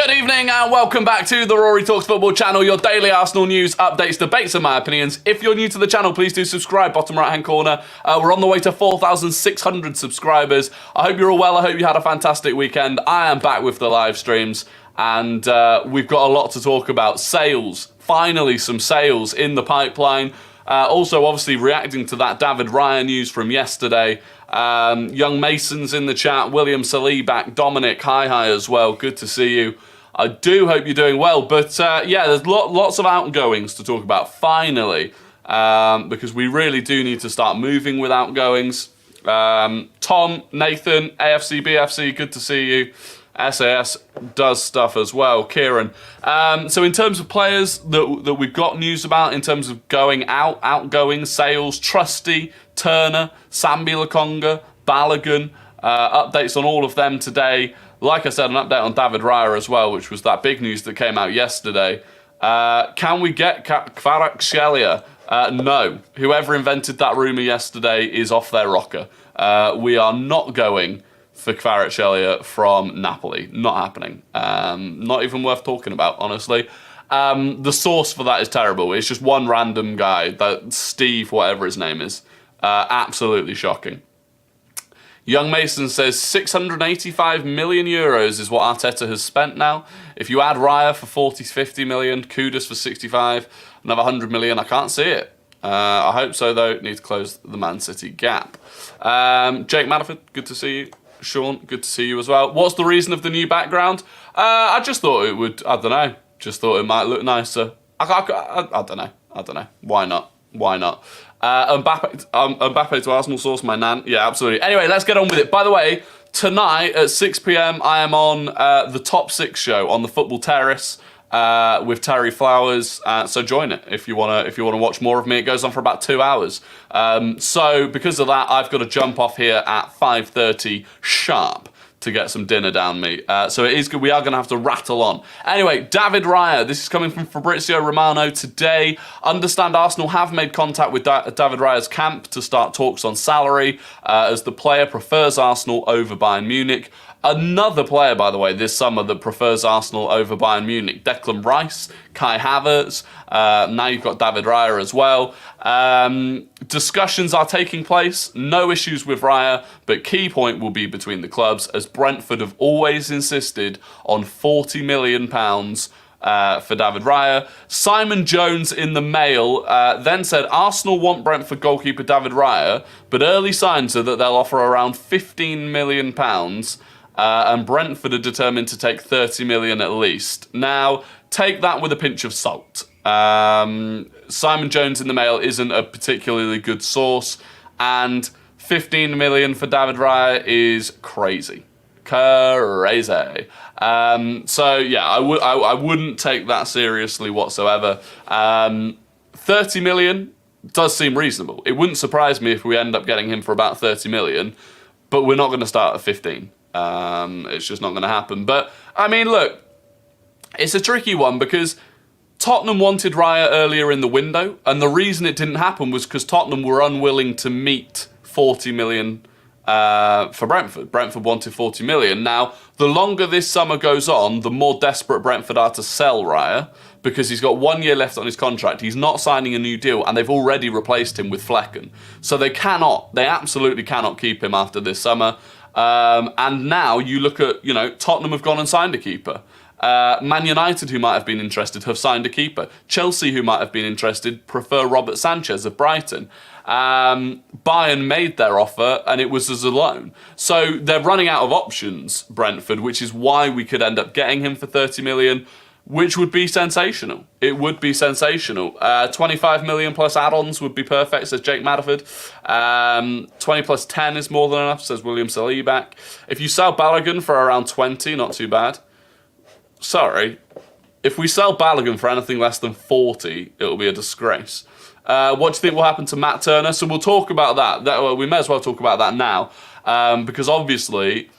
Good evening and welcome back to the Rory Talks Football channel, your daily Arsenal news, updates, debates and my opinions. If you're new to the channel, please do subscribe, bottom right hand corner. We're on the way to 4,600 subscribers. I hope you're all well, I hope you had a fantastic weekend. I am back with the live streams and we've got a lot to talk about. Sales, finally some sales in the pipeline. Also obviously reacting to that David Raya news from yesterday. Young Mason's in the chat, William Salih back, Dominic, hi as well, good to see you. I do hope you're doing well, but yeah, there's lots of outgoings to talk about, finally, because we really do need to start moving with outgoings. Tom, Nathan, AFC, BFC, good to see you. SAS does stuff as well, Kieran. So in terms of players that we've got news about, in terms of going out, outgoing, sales, Trusty, Turner, Sambi Lokonga, Balogun, updates on all of them today. Like I said, an update on David Raya as well, which was that big news that came out yesterday. Can we get Kvaratskhelia? No. Whoever invented that rumour yesterday is off their rocker. We are not going for Kvaratskhelia from Napoli. Not happening. Not even worth talking about, honestly. The source for that is terrible. It's just one random guy, that Steve, whatever his name is. Absolutely shocking. Young Mason says 685 million euros is what Arteta has spent now. If you add Raya for 40 to 50 million, Kudus for 65, another 100 million, I can't see it. I hope so, though. Need to close the Man City gap. Jake Manafort, good to see you. Sean, good to see you as well. What's the reason of the new background? I just thought it would, I don't know. Just thought it might look nicer. I don't know. Why not? Mbappe to Arsenal source, my nan. Yeah, absolutely. Anyway, let's get on with it. By the way, tonight at 6 p.m, I am on the Top 6 show on the Football Terrace with Terry Flowers. So join it if you wanna watch more of me. It goes on for about 2 hours. So because of that, I've got to jump off here at 5:30 sharp to get some dinner down me. So it is good. We are going to have to rattle on. Anyway, David Raya. This is coming from Fabrizio Romano today. Understand Arsenal have made contact with David Raya's camp to start talks on salary, as the player prefers Arsenal over Bayern Munich. Another player, by the way, this summer that prefers Arsenal over Bayern Munich. Declan Rice, Kai Havertz. Now you've got David Raya as well. Discussions are taking place. No issues with Raya, but key point will be between the clubs, as Brentford have always insisted on £40 million for David Raya. Simon Jones in the Mail then said Arsenal want Brentford goalkeeper David Raya, but early signs are that they'll offer around £15 million. And Brentford are determined to take 30 million at least. Now, take that with a pinch of salt. Simon Jones in the Mail isn't a particularly good source, and 15 million for David Raya is crazy. Crazy. So yeah, I wouldn't take that seriously whatsoever. 30 million does seem reasonable. It wouldn't surprise me if we end up getting him for about 30 million, but we're not going to start at 15. It's just not going to happen. But, I mean, look, it's a tricky one because Tottenham wanted Raya earlier in the window, and the reason it didn't happen was because Tottenham were unwilling to meet 40 million for Brentford. Brentford wanted 40 million. Now, the longer this summer goes on, the more desperate Brentford are to sell Raya, because he's got 1 year left on his contract. He's not signing a new deal, and they've already replaced him with Flecken. So they absolutely cannot keep him after this summer. And now you look at, Tottenham have gone and signed a keeper. Man United, who might have been interested, have signed a keeper. Chelsea, who might have been interested, prefer Robert Sanchez of Brighton. Bayern made their offer, and it was as a loan. So they're running out of options, Brentford, which is why we could end up getting him for 30 million, which would be sensational. It would be sensational. 25 million plus add-ons would be perfect, says Jake Madaford. 20 plus 10 is more than enough, says William Salih back. If you sell Balogun for around 20, not too bad. Sorry. If we sell Balogun for anything less than 40, it'll be a disgrace. What do you think will happen to Matt Turner? So we'll talk about that. We may as well talk about that now. Because obviously,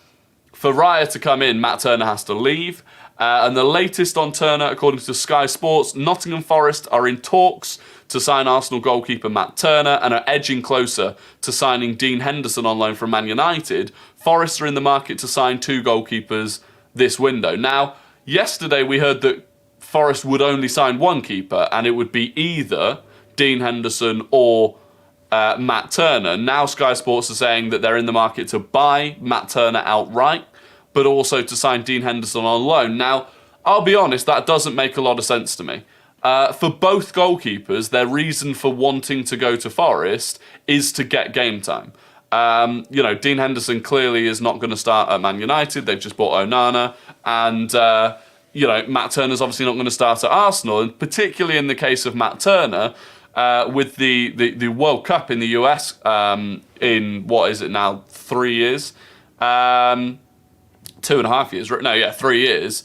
for Raya to come in, Matt Turner has to leave. And the latest on Turner, according to Sky Sports, Nottingham Forest are in talks to sign Arsenal goalkeeper Matt Turner and are edging closer to signing Dean Henderson on loan from Man United. Forest are in the market to sign 2 goalkeepers this window. Now, Yesterday we heard that Forest would only sign one keeper, and it would be either Dean Henderson or Matt Turner. Now Sky Sports are saying that they're in the market to buy Matt Turner outright, but also to sign Dean Henderson on loan. Now, I'll be honest, that doesn't make a lot of sense to me. For both goalkeepers, their reason for wanting to go to Forest is to get game time. Dean Henderson clearly is not going to start at Man United. They've just bought Onana. And, Matt Turner's obviously not going to start at Arsenal. And particularly in the case of Matt Turner, with the World Cup in the US in, what is it now, 3 years? 2.5 years. No, yeah, 3 years.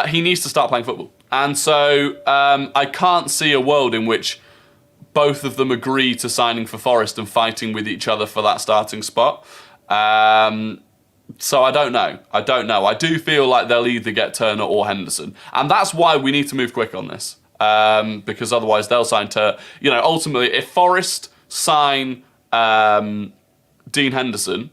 He needs to start playing football. And so I can't see a world in which both of them agree to signing for Forest and fighting with each other for that starting spot. So I don't know. I do feel like they'll either get Turner or Henderson. And that's why we need to move quick on this. Because otherwise they'll sign Turner. Ultimately, if Forest sign Dean Henderson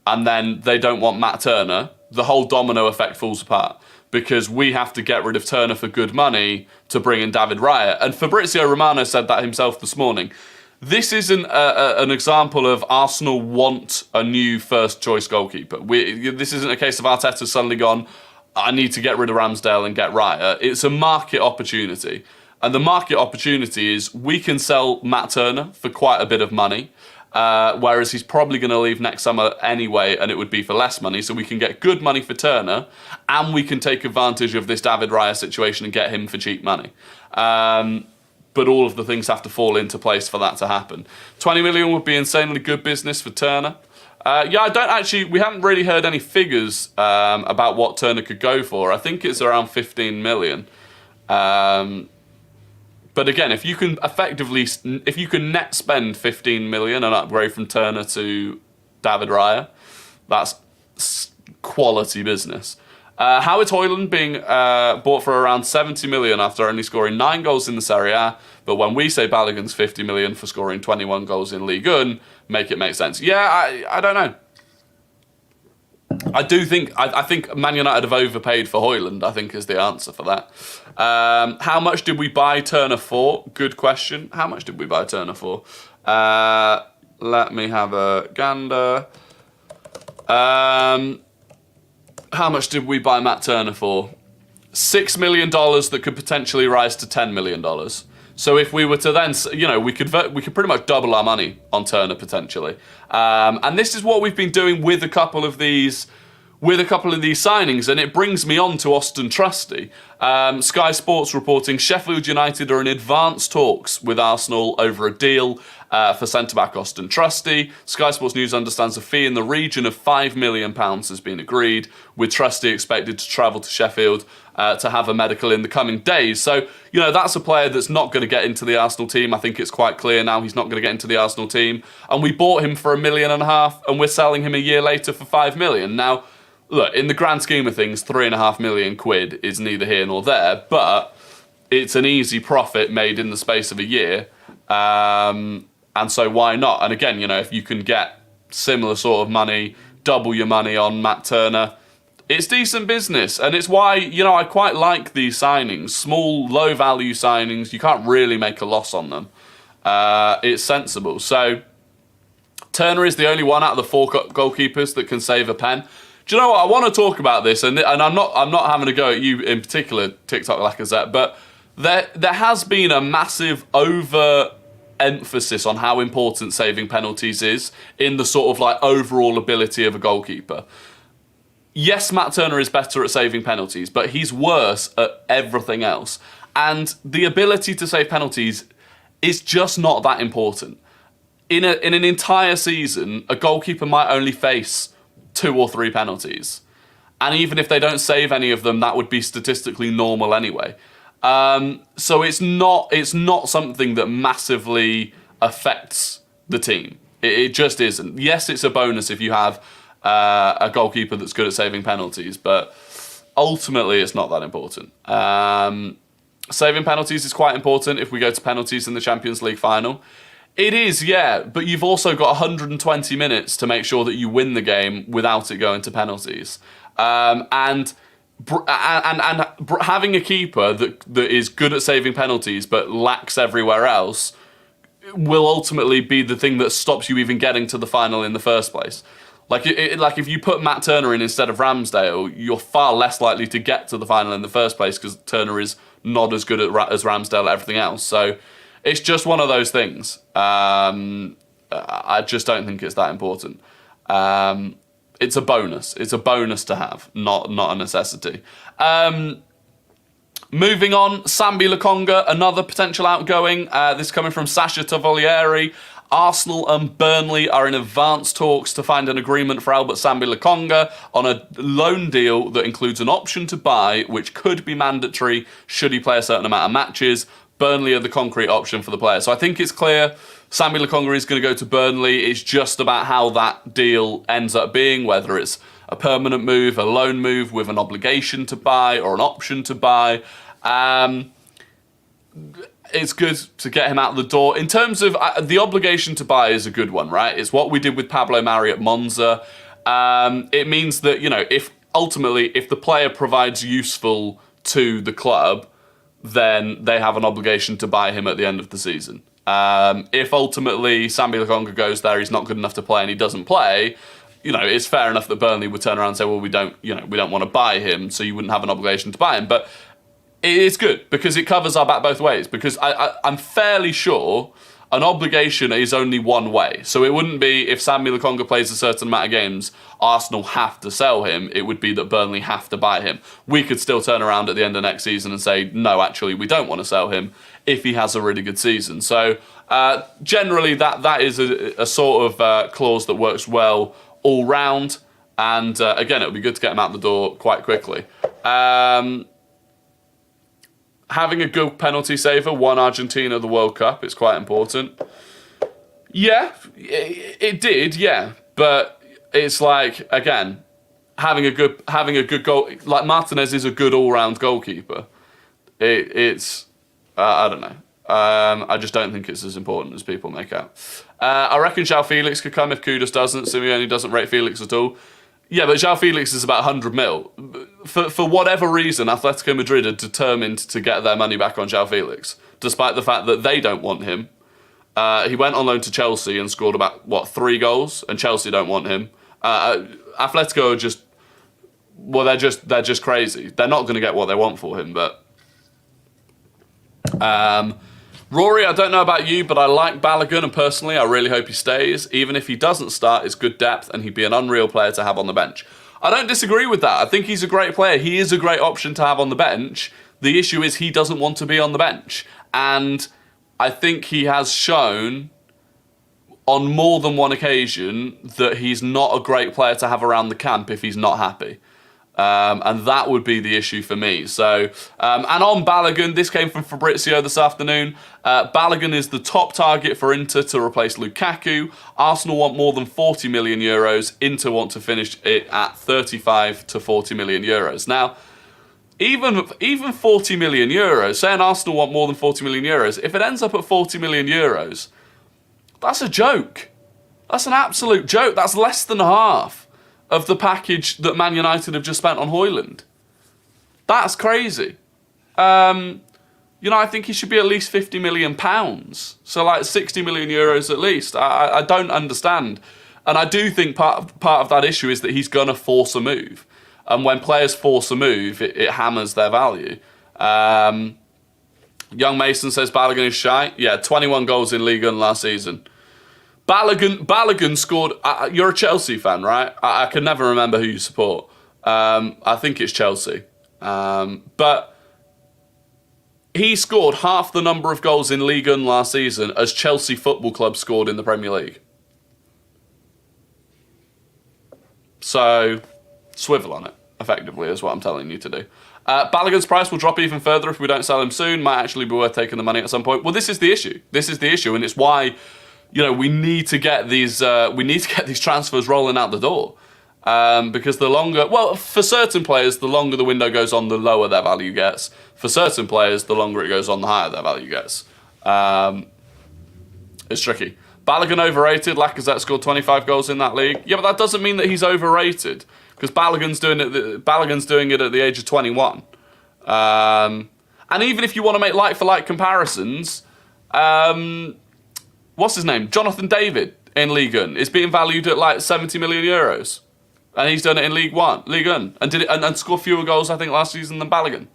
and then they don't want Matt Turner, the whole domino effect falls apart. Because we have to get rid of Turner for good money to bring in David Raya. And Fabrizio Romano said that himself this morning. This isn't an example of Arsenal want a new first-choice goalkeeper. This isn't a case of Arteta suddenly gone, I need to get rid of Ramsdale and get Raya. It's a market opportunity. And the market opportunity is we can sell Matt Turner for quite a bit of money. Whereas he's probably going to leave next summer anyway, and it would be for less money. So we can get good money for Turner, and we can take advantage of this David Raya situation and get him for cheap money. But all of the things have to fall into place for that to happen. 20 million would be insanely good business for Turner. We haven't really heard any figures about what Turner could go for. I think it's around 15 million. But again, if you can net spend 15 million and upgrade from Turner to David Raya, that's quality business. Howard Højlund being bought for around 70 million after only scoring 9 goals in the Serie A. But when we say Balogun's 50 million for scoring 21 goals in Ligue 1, make it make sense. Yeah, I don't know. I think Man United have overpaid for Højlund, I think is the answer for that. How much did we buy Turner for? Good question. How much did we buy Turner for? Let me have a gander. How much did we buy Matt Turner for? $6 million that could potentially rise to $10 million. So if we were to then, we could pretty much double our money on Turner potentially. And this is what we've been doing with a couple of these signings, and it brings me on to Austin Trusty. Sky Sports reporting Sheffield United are in advanced talks with Arsenal over a deal for centre-back Austin Trusty. Sky Sports News understands a fee in the region of £5 million has been agreed, with Trusty expected to travel to Sheffield to have a medical in the coming days. So, that's a player that's not going to get into the Arsenal team. I think it's quite clear now he's not going to get into the Arsenal team. And we bought him for £1.5 million, and we're selling him a year later for £5 million. Now, look, in the grand scheme of things, £3.5 million is neither here nor there, but it's an easy profit made in the space of a year. And so why not? And again, if you can get similar sort of money, double your money on Matt Turner, it's decent business. And it's why, I quite like these signings. Small, low-value signings, you can't really make a loss on them. It's sensible. So Turner is the only one out of the 4 goalkeepers that can save a pen. Do you know what? I want to talk about this, and I'm not having a go at you in particular, TikTok Lacazette, but there has been a massive over-emphasis on how important saving penalties is in the sort of overall ability of a goalkeeper. Yes, Matt Turner is better at saving penalties, but he's worse at everything else. And the ability to save penalties is just not that important. In an entire season, a goalkeeper might only face 2 or 3 penalties. And even if they don't save any of them, that would be statistically normal anyway. So it's not something that massively affects the team. It just isn't. Yes, it's a bonus if you have a goalkeeper that's good at saving penalties, but ultimately it's not that important. Saving penalties is quite important if we go to penalties in the Champions League final. It is, yeah, but you've also got 120 minutes to make sure that you win the game without it going to penalties. And having a keeper that is good at saving penalties but lacks everywhere else will ultimately be the thing that stops you even getting to the final in the first place. Like if you put Matt Turner in instead of Ramsdale, you're far less likely to get to the final in the first place because Turner is not as good as Ramsdale at everything else. So it's just one of those things. I just don't think it's that important. It's a bonus. It's a bonus to have, not a necessity. Moving on, Sambi Lokonga, another potential outgoing. This coming from Sasha Tavolieri. Arsenal and Burnley are in advanced talks to find an agreement for Albert Sambi Lokonga on a loan deal that includes an option to buy, which could be mandatory should he play a certain amount of matches. Burnley are the concrete option for the player. So I think it's clear Sambi Lokonga is going to go to Burnley. It's just about how that deal ends up being, whether it's a permanent move, a loan move with an obligation to buy or an option to buy. It's good to get him out the door. In terms of the obligation to buy is a good one, right? It's what we did with Pablo Mari at Monza. It means that, if the player provides useful to the club, then they have an obligation to buy him at the end of the season. If ultimately Sambi Lokonga goes there, he's not good enough to play and he doesn't play, it's fair enough that Burnley would turn around and say, well, we don't want to buy him, so you wouldn't have an obligation to buy him. But it's good because it covers our back both ways, because I'm fairly sure an obligation is only one way. So it wouldn't be if Sambi Lokonga plays a certain amount of games, Arsenal have to sell him. It would be that Burnley have to buy him. We could still turn around at the end of next season and say, no, actually, we don't want to sell him if he has a really good season. So generally, that is a sort of clause that works well all round. And again, it would be good to get him out the door quite quickly. Having a good penalty saver won Argentina the World Cup. It's quite important. Yeah, it did. Yeah, but it's like, again, having a good goal. Like Martinez is a good all-round goalkeeper. It's I don't know. I just don't think it's as important as people make out. I reckon João Felix could come if Kudus doesn't. Simeone doesn't rate Felix at all. Yeah, but João Felix is about 100 mil. For whatever reason, Atletico Madrid are determined to get their money back on João Felix, despite the fact that they don't want him. He went on loan to Chelsea and scored about, 3 goals, and Chelsea don't want him. Atletico are just, they're just crazy. They're not going to get what they want for him, but... Rory, I don't know about you, but I like Balogun, and personally, I really hope he stays. Even if he doesn't start, it's good depth, and he'd be an unreal player to have on the bench. I don't disagree with that. I think he's a great player. He is a great option to have on the bench. The issue is he doesn't want to be on the bench. And I think he has shown on more than one occasion that he's not a great player to have around the camp if he's not happy. And that would be the issue for me. So, and on Balogun, this came from Fabrizio this afternoon. Balogun is the top target for Inter to replace Lukaku. Arsenal want more than 40 million euros. Inter want to finish it at 35 to 40 million euros. Now, even 40 million euros, saying Arsenal want more than 40 million euros, if it ends up at 40 million euros, that's a joke. That's an absolute joke. That's less than half of the package that Man United have just spent on Højlund. That's crazy. I think he should be at least £50 million. So like 60 million euros at least. I don't understand. And I do think part of that issue is that he's going to force a move. And when players force a move, it hammers their value. Young Mason says Balogun is shy. Yeah, 21 goals in Liga last season. Balogun scored... you're a Chelsea fan, right? I can never remember who you support. I think it's Chelsea. But he scored half the number of goals in Ligue 1 last season as Chelsea Football Club scored in the Premier League. So, swivel on it, effectively, is what I'm telling you to do. Balogun's price will drop even further if we don't sell him soon. Might actually be worth taking the money at some point. Well, this is the issue. And it's why... we need to get these transfers rolling out the door. Because the longer... Well, for certain players, the longer the window goes on, the lower their value gets. For certain players, the longer it goes on, the higher their value gets. It's tricky. Balogun overrated. Lacazette scored 25 goals in that league. Yeah, but that doesn't mean that he's overrated. because Balogun's doing it at the age of 21. And even if you want to make like-for-like comparisons, what's his name? Jonathan David in Ligue 1 is being valued at like 70 million euros. And he's done it in Ligue 1, and did it and scored fewer goals, I think, last season than Balogun.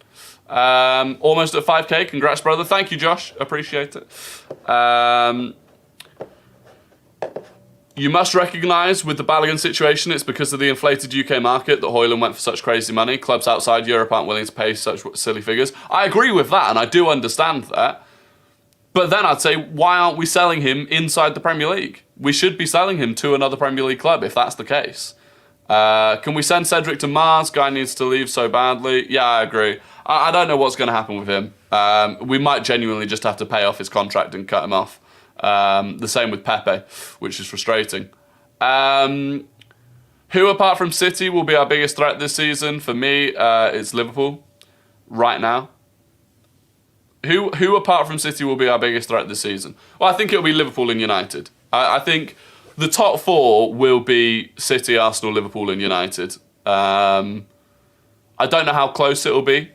Almost at 5k. Congrats, brother. Thank you, Josh. Appreciate it. You must recognise with the Balogun situation, it's because of the inflated UK market that Højlund went for such crazy money. Clubs outside Europe aren't willing to pay such silly figures. I agree with that, and I do understand that. But then I'd say, why aren't we selling him inside the Premier League? We should be selling him to another Premier League club if that's the case. Can we send Cedric to Mars? Guy needs to leave so badly. Yeah, I agree. I don't know what's going to happen with him. We might genuinely just have to pay off his contract and cut him off. The same with Pepe, which is frustrating. Who apart from City will be our biggest threat this season? For me, it's Liverpool right now. Who apart from City will be our biggest threat this season? Well, I think it'll be Liverpool and United. I think the top four will be City, Arsenal, Liverpool and United. I don't know how close it'll be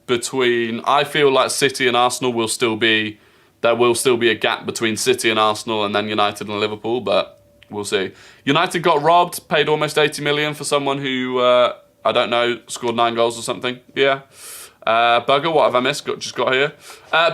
between... I feel like City and Arsenal will still be... There will still be a gap between City and Arsenal and then United and Liverpool, but we'll see. United got robbed, paid almost 80 million for someone who, I don't know, scored 9 goals or something. Yeah. Bugger, what have I missed? Just got here.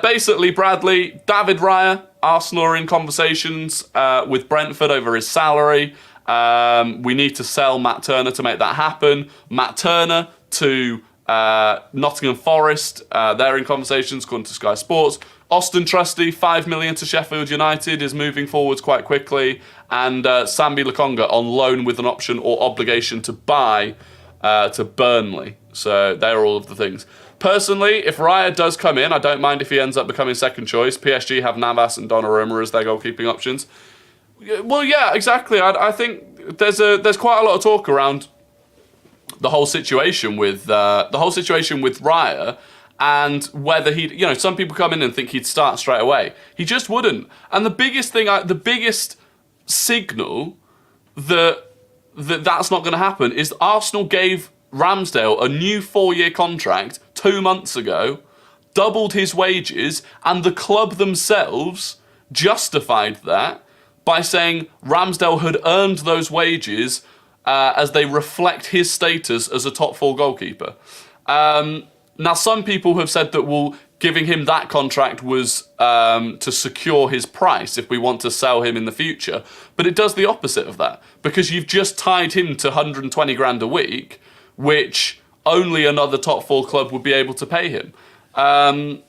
Basically, Bradley, David Raya, Arsenal are in conversations with Brentford over his salary. We need to sell Matt Turner to make that happen. Matt Turner to Nottingham Forest. They're in conversations, according to Sky Sports. Austin Trusty, 5 million to Sheffield United, is moving forwards quite quickly. And Sambi Lokonga on loan with an option or obligation to buy to Burnley. So they're all of the things. Personally, if Raya does come in, I don't mind if he ends up becoming second choice. PSG have Navas and Donnarumma as their goalkeeping options. Well, yeah, exactly. I think there's quite a lot of talk around the whole situation with Raya and whether he'd, some people come in and think he'd start straight away. He just wouldn't. And the biggest signal that's not going to happen is Arsenal gave Ramsdale a new 4-year contract 2 months ago, doubled his wages, and the club themselves justified that by saying Ramsdale had earned those wages as they reflect his status as a top 4 goalkeeper. Now, some people have said that, giving him that contract was to secure his price if we want to sell him in the future. But it does the opposite of that, because you've just tied him to 120 grand a week, which only another top 4 club would be able to pay him. Raya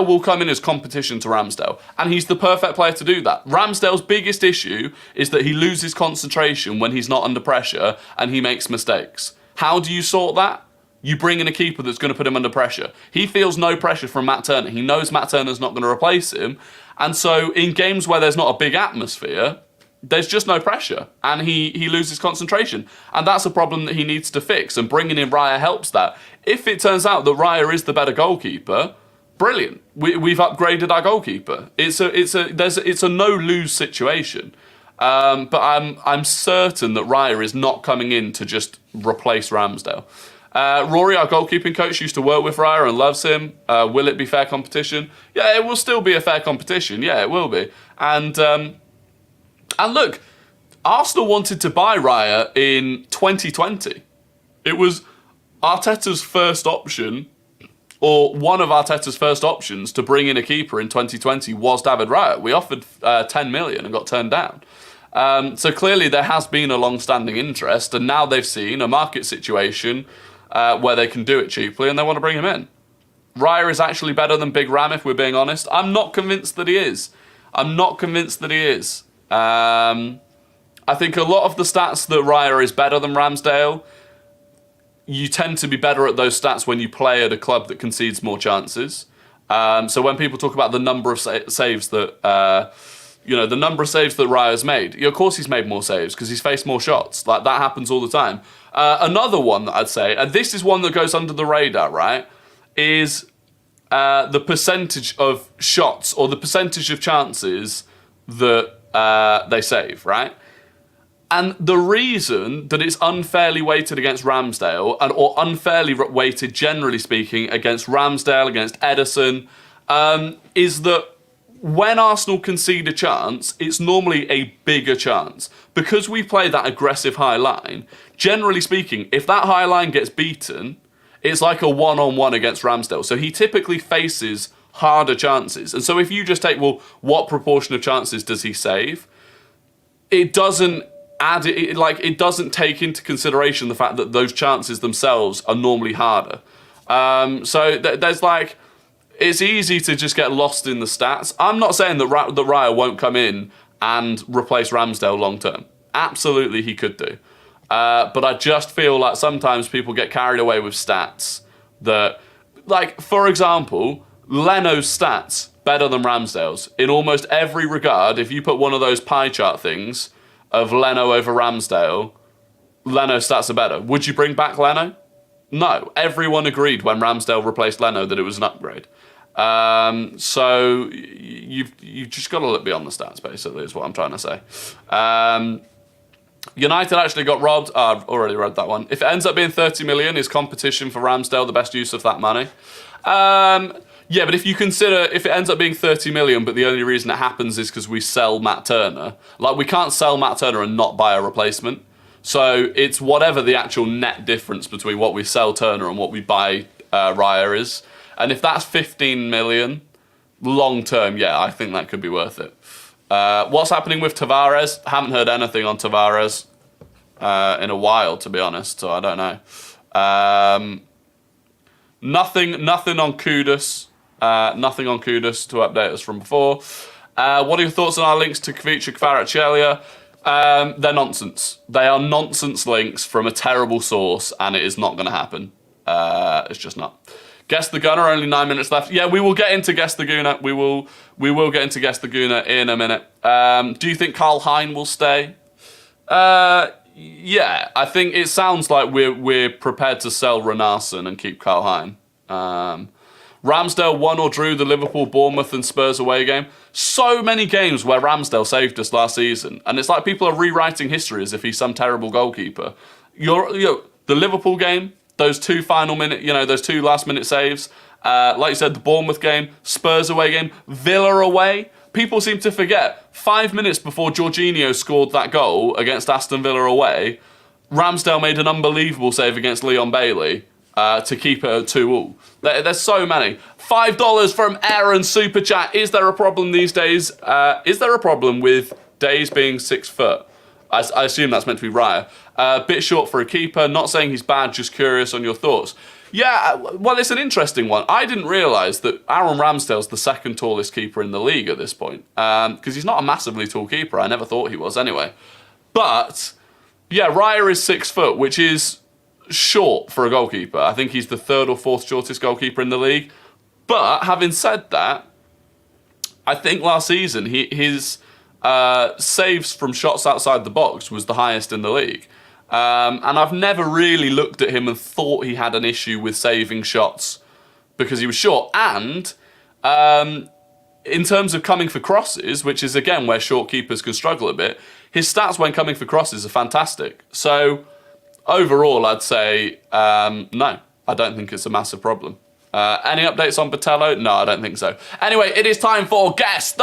will come in as competition to Ramsdale, and he's the perfect player to do that. Ramsdale's biggest issue is that he loses concentration when he's not under pressure and he makes mistakes. How do you sort that? You bring in a keeper that's going to put him under pressure. He feels no pressure from Matt Turner. He knows Matt Turner's not going to replace him. And so in games where there's not a big atmosphere, there's just no pressure, and he loses concentration. And that's a problem that he needs to fix, and bringing in Raya helps that. If it turns out that Raya is the better goalkeeper, brilliant. We've upgraded our goalkeeper. It's a no-lose situation. But I'm certain that Raya is not coming in to just replace Ramsdale. Rory, our goalkeeping coach, used to work with Raya and loves him. Will it be fair competition? Yeah, it will still be a fair competition. Yeah, it will be. And look, Arsenal wanted to buy Raya in 2020. It was Arteta's first option, or one of Arteta's first options to bring in a keeper in 2020 was David Raya. We offered 10 million and got turned down. So clearly there has been a long-standing interest, and now they've seen a market situation where they can do it cheaply, and they want to bring him in. Raya is actually better than Big Ram, if we're being honest. I'm not convinced that he is. I think a lot of the stats that Raya is better than Ramsdale, you tend to be better at those stats when you play at a club that concedes more chances. So when people talk about the number of saves that, the number of saves that Raya's made, of course he's made more saves because he's faced more shots. Like, that happens all the time. Another one that I'd say, and this is one that goes under the radar, right, is the percentage of shots or the percentage of chances that they save, right? And the reason that it's unfairly weighted against Ramsdale, or unfairly weighted, generally speaking, against Ramsdale, against Ederson, is that when Arsenal concede a chance, it's normally a bigger chance. Because we play that aggressive high line, generally speaking, if that high line gets beaten, it's like a one-on-one against Ramsdale. So he typically faces harder chances. And so if you just take, well, what proportion of chances does he save? It doesn't it doesn't take into consideration the fact that those chances themselves are normally harder. So there's like, it's easy to just get lost in the stats. I'm not saying that Raya won't come in and replace Ramsdale long term. Absolutely, he could do. But I just feel like sometimes people get carried away with stats that, like, for example, Leno's stats better than Ramsdale's in almost every regard. If you put one of those pie chart things of Leno over Ramsdale, Leno's stats are better. Would you bring back Leno? No. Everyone agreed when Ramsdale replaced Leno that it was an upgrade. So you've just got to look beyond the stats, basically, is what I'm trying to say. United actually got robbed. Oh, I've already read that one. If it ends up being 30 million, is competition for Ramsdale the best use of that money? Yeah, but if you consider, if it ends up being 30 million, but the only reason it happens is because we sell Matt Turner, like, we can't sell Matt Turner and not buy a replacement. So it's whatever the actual net difference between what we sell Turner and what we buy Raya is. And if that's 15 million, long term, yeah, I think that could be worth it. What's happening with Tavares? Haven't heard anything on Tavares in a while, to be honest, so I don't know. Nothing on Kudus. Nothing on Kudus to update us from before. What are your thoughts on our links to Kvicha Kvaratskhelia? They're nonsense. They are nonsense links from a terrible source, and it is not going to happen. It's just not. Guess the Gunner, only 9 minutes left. Yeah, we will get into Guess the Gooner. We will get into Guess the Gooner in a minute. Do you think Karl Hein will stay? Yeah, I think it sounds like we're prepared to sell Renarsson and keep Karl Hein. Ramsdale won or drew the Liverpool, Bournemouth and Spurs away game. So many games where Ramsdale saved us last season. And it's like people are rewriting history as if he's some terrible goalkeeper. The Liverpool game, those two final minute, those two last minute saves. Like you said, the Bournemouth game, Spurs away game, Villa away. People seem to forget, 5 minutes before Jorginho scored that goal against Aston Villa away, Ramsdale made an unbelievable save against Leon Bailey to keep it at 2-2. There's so many. $5 from Aaron Super Chat. Is there a problem these days? Is there a problem with Days being 6 foot? I assume that's meant to be Raya. Bit short for a keeper. Not saying he's bad, just curious on your thoughts. Yeah, well, it's an interesting one. I didn't realise that Aaron Ramsdale's the second tallest keeper in the league at this point. Because he's not a massively tall keeper. I never thought he was anyway. But, yeah, Raya is 6 foot, which is short for a goalkeeper. I think he's the third or fourth shortest goalkeeper in the league. But, having said that, I think last season his saves from shots outside the box was the highest in the league. And I've never really looked at him and thought he had an issue with saving shots because he was short. And in terms of coming for crosses, which is, again, where short keepers can struggle a bit, his stats when coming for crosses are fantastic. So, overall, I'd say no, I don't think it's a massive problem. Any updates on Botello? No, I don't think so. Anyway, it is time for Guess the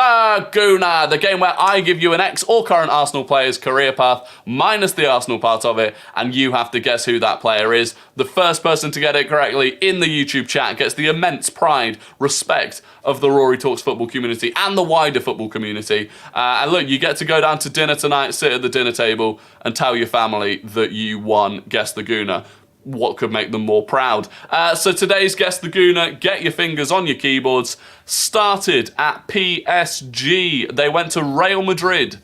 Gooner, the game where I give you an ex or current Arsenal player's career path, minus the Arsenal part of it, and you have to guess who that player is. The first person to get it correctly in the YouTube chat gets the immense pride, respect of the Rory Talks football community and the wider football community. And look, you get to go down to dinner tonight, sit at the dinner table, and tell your family that you won Guess the Gooner. What could make them more proud? So today's Guess the Gooner, get your fingers on your keyboards, started at PSG. They went to Real Madrid.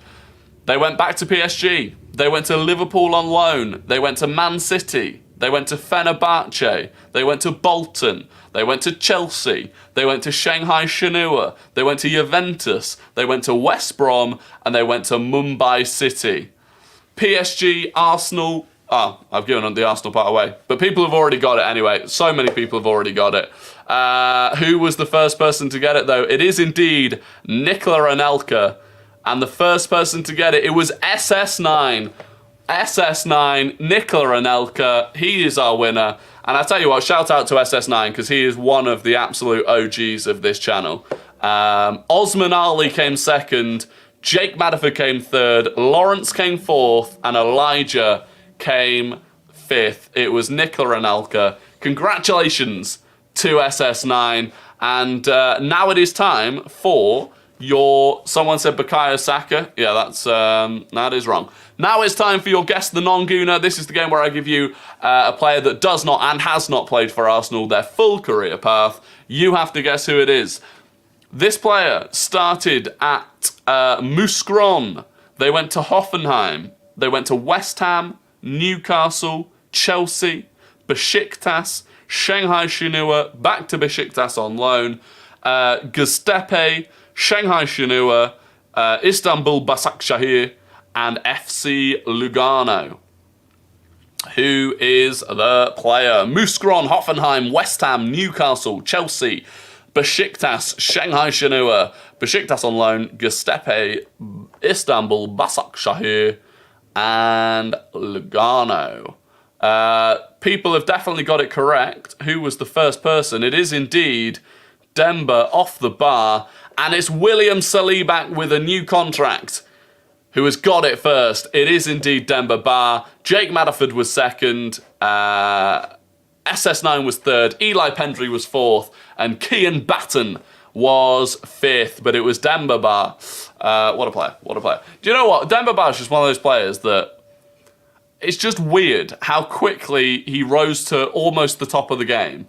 They went back to PSG. They went to Liverpool on loan. They went to Man City. They went to Fenerbahce. They went to Bolton. They went to Chelsea. They went to Shanghai Shenhua. They went to Juventus. They went to West Brom. And they went to Mumbai City. PSG, Arsenal. Oh, I've given the Arsenal part away. But people have already got it anyway. So many people have already got it. Who was the first person to get it, though? It is indeed Nikola Anelka. And the first person to get it, it was SS9. SS9, Nicola Anelka, he is our winner. And I tell you what, shout out to SS9 because he is one of the absolute OGs of this channel. Osman Ali came second, Jake Madiford came third, Lawrence came fourth, and Elijah came fifth. It was Nicola Anelka. Congratulations to SS9. And now it is time for someone said Bukayo Saka. Yeah, that is wrong. Now it's time for your Guess the Non-Gooner. This is the game where I give you a player that does not and has not played for Arsenal, their full career path. You have to guess who it is. This player started at Mouscron. They went to Hoffenheim. They went to West Ham, Newcastle, Chelsea, Besiktas, Shanghai Shenhua, back to Besiktas on loan, Göztepe, Shanghai Shenhua, Istanbul Başakşehir, and FC Lugano. Who is the player? Mouscron, Hoffenheim, West Ham, Newcastle, Chelsea, Besiktas, Shanghai Shenhua, Besiktas on loan, Göztepe, Istanbul Başakşehir, and Lugano. People have definitely got it correct. Who was the first person? It is indeed Demba off the bar, and it's William Saliba with a new contract who has got it first. It is indeed Demba Ba. Jake Madiford was second. SS9 was third. Eli Pendry was fourth. And Kian Batten was fifth. But it was Demba Ba. What a player. What a player. Do you know what? Demba Ba is just one of those players that it's just weird how quickly he rose to almost the top of the game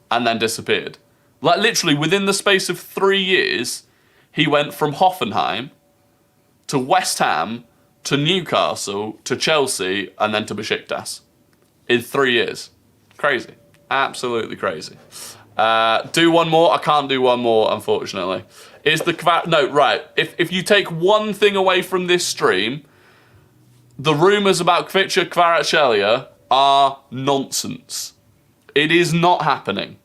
and then disappeared. Like literally within the space of 3 years, he went from Hoffenheim to West Ham, to Newcastle, to Chelsea, and then to Besiktas. In 3 years. Crazy. Absolutely crazy. Do one more? I can't do one more, unfortunately. No, right. If you take one thing away from this stream, the rumours about Kvicha Kvaratskhelia are nonsense. It is not happening.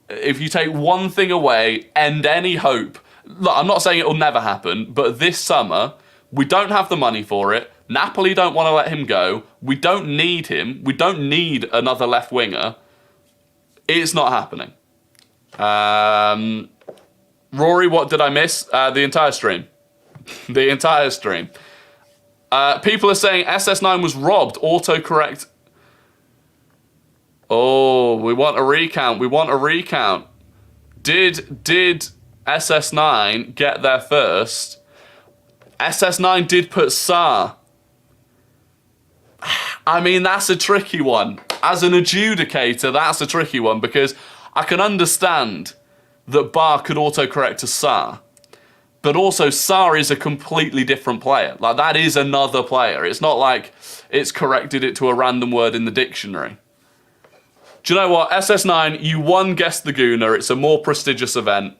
If you take one thing away, end any hope. Look, I'm not saying it will never happen, but this summer, we don't have the money for it. Napoli don't want to let him go. We don't need him. We don't need another left winger. It's not happening. Rory, what did I miss? The entire stream. The entire stream. People are saying SS9 was robbed. Autocorrect. Oh, we want a recount. We want a recount. Did SS9 get there first? SS9 did put Sa. I mean, that's a tricky one. As an adjudicator, that's a tricky one because I can understand that Bar could autocorrect to Sa. But also, Sa is a completely different player. Like, that is another player. It's not like it's corrected it to a random word in the dictionary. Do you know what? SS9, you won Guess the Gooner. It's a more prestigious event.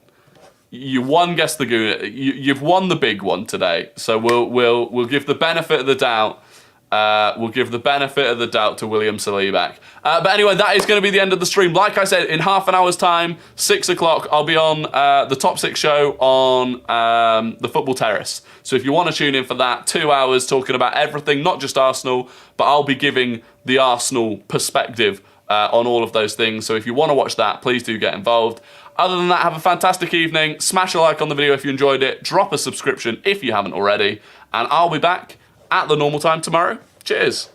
You won Guess the Gooner. You've won the big one today. So we'll give the benefit of the doubt. We'll give the benefit of the doubt to William Saliba. But anyway, that is going to be the end of the stream. Like I said, in half an hour's time, 6 o'clock, I'll be on the Top 6 show on the Football Terrace. So if you want to tune in for that, 2 hours talking about everything, not just Arsenal, but I'll be giving the Arsenal perspective on all of those things. So if you want to watch that, please do get involved. Other than that, have a fantastic evening. Smash a like on the video if you enjoyed it. Drop a subscription if you haven't already. And I'll be back at the normal time tomorrow. Cheers.